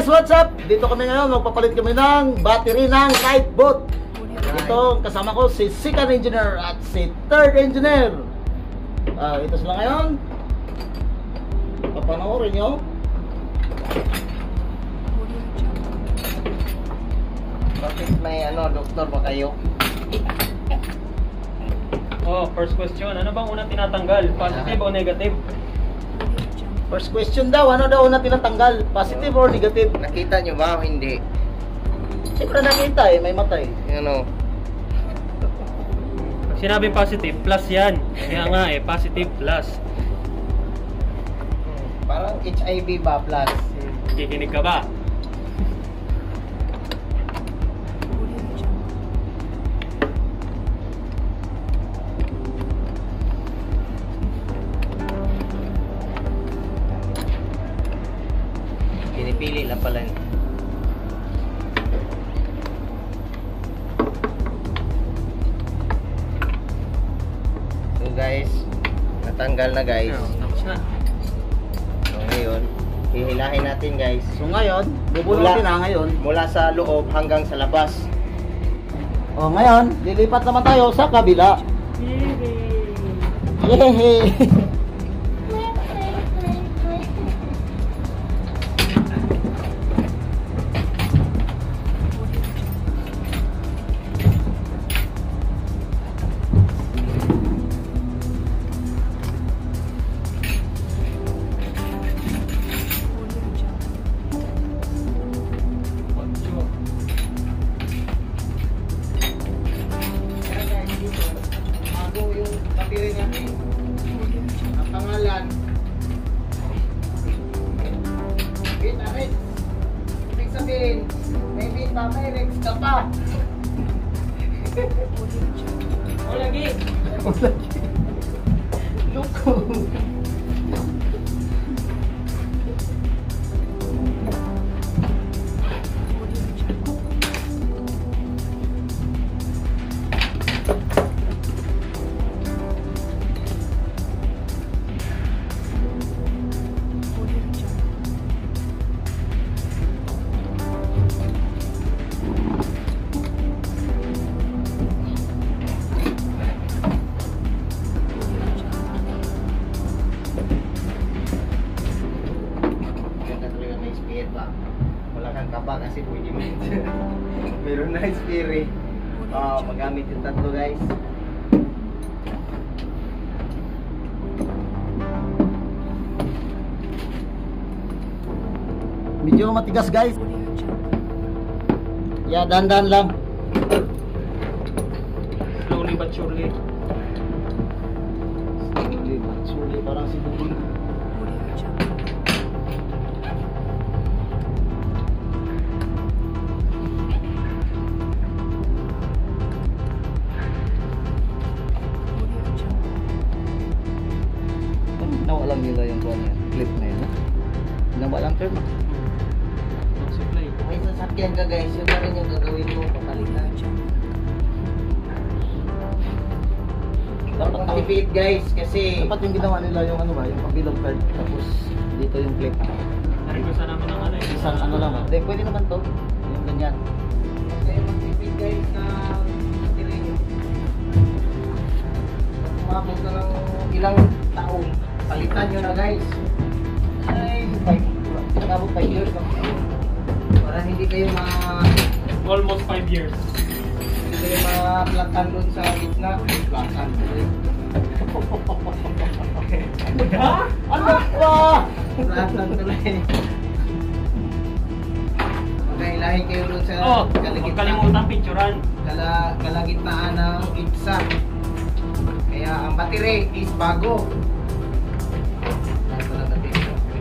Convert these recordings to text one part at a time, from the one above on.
guys, what's up? Dito kami ngayon, magpapalit kami ng battery ng kite boat. Ito, kasama ko si second engineer at si third engineer. Ito sila ngayon. Papanoorin nyo. Bakit may doktor ba kayo? Oh, first question. Ano bang unang tinatanggal? Positive o negative? First question daw, ano daw na tinatanggal? Positive or negative? Nakita nyo ba o hindi? Siyempre nakita may matay. Pag sinabing positive, plus yan. Kaya nga positive plus. Parang HIV ba plus? Kikinig ka ba? Pinipili lang pala. So guys, natanggal na guys. Tapos na. So ngayon, hihilahin natin guys. So ngayon, bubunutin na ngayon. Mula sa loob hanggang sa labas. O ngayon, lilipat naman tayo sa kabila. Yehey! Ang pangalan Vita Rex. Ibig sabihin may Vita, may Rex ka pa. O lagi. Loko. Wala kang kaba kasi pwede mo. Meron na spiri. Magamit yung tatlo guys. Medyo matigas guys. Dandan lang. Slowly but surely. Slowly, parang si Duding. Nawalan nila yung clip na yun. Nawalan term. No supply. May sasakyan ka guys, yun na rin yung gagawin mo papalitan. Dapat makipit guys kasi Dapat yung ginawa nila yung yung pabilog card. Tapos dito yung clip. Narigusan namin ng Isang lang. Hindi, pwede naman to. Yung ganyan. kasi makipit guys na tirin nyo. Umabot na ng ilang taon. Palitan nyo na guys. Ay, 5 years. Para hindi kayo Almost 5 years. hindi kayo ma-platan doon sa gitna. Platan. Ha? Ano ba? Platan tuloy. Magkailahin kayo doon sa Huwag kalimutan picturean. kalagitnaan ng IPSA. Kaya ang battery is bago.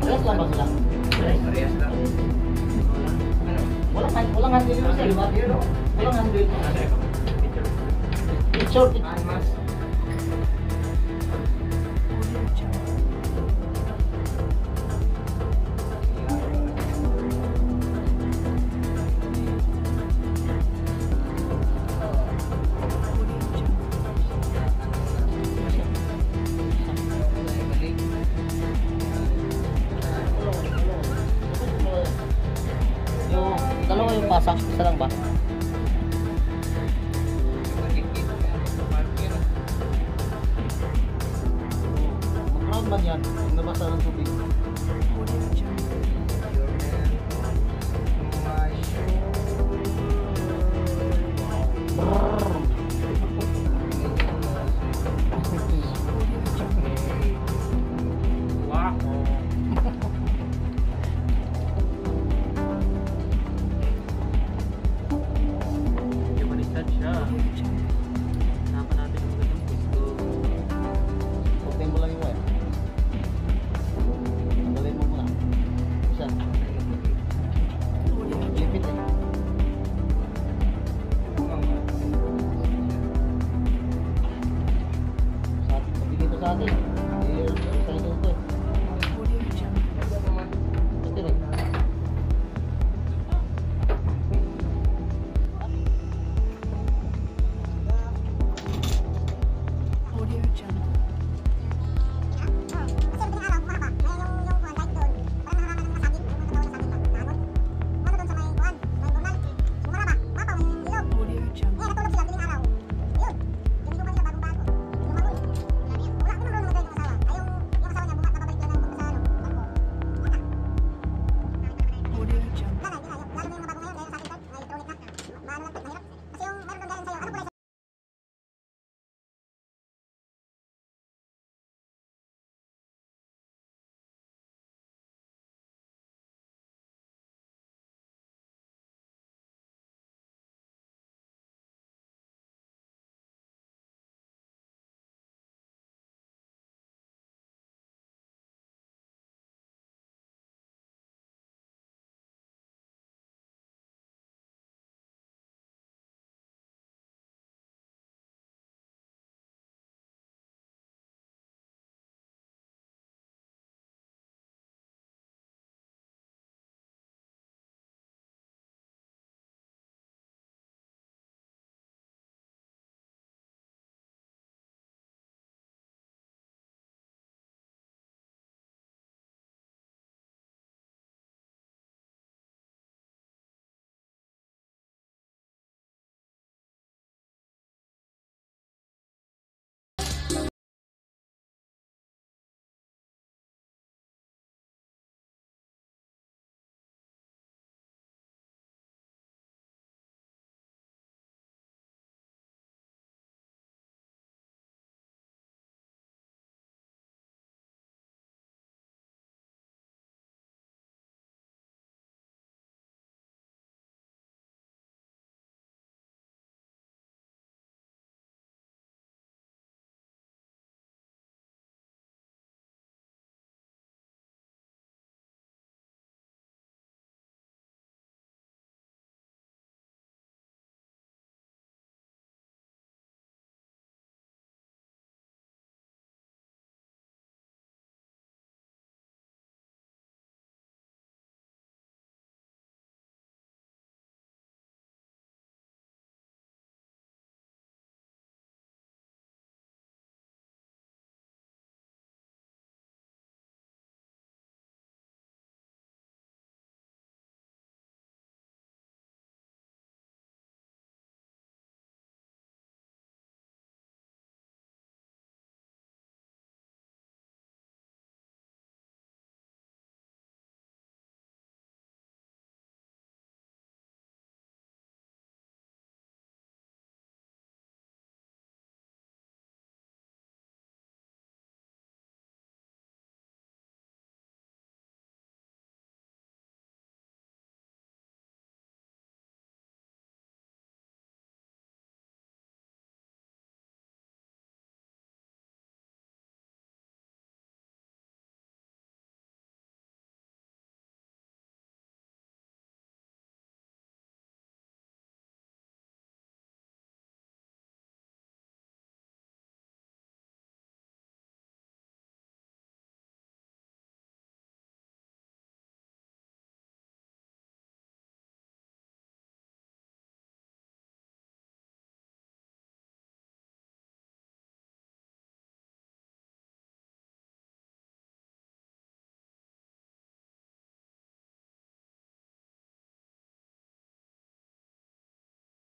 Parehas lang ba sila? Parehas lang. Walang handle yun sir. Walang handle. Picture. Mas Isa lang ba?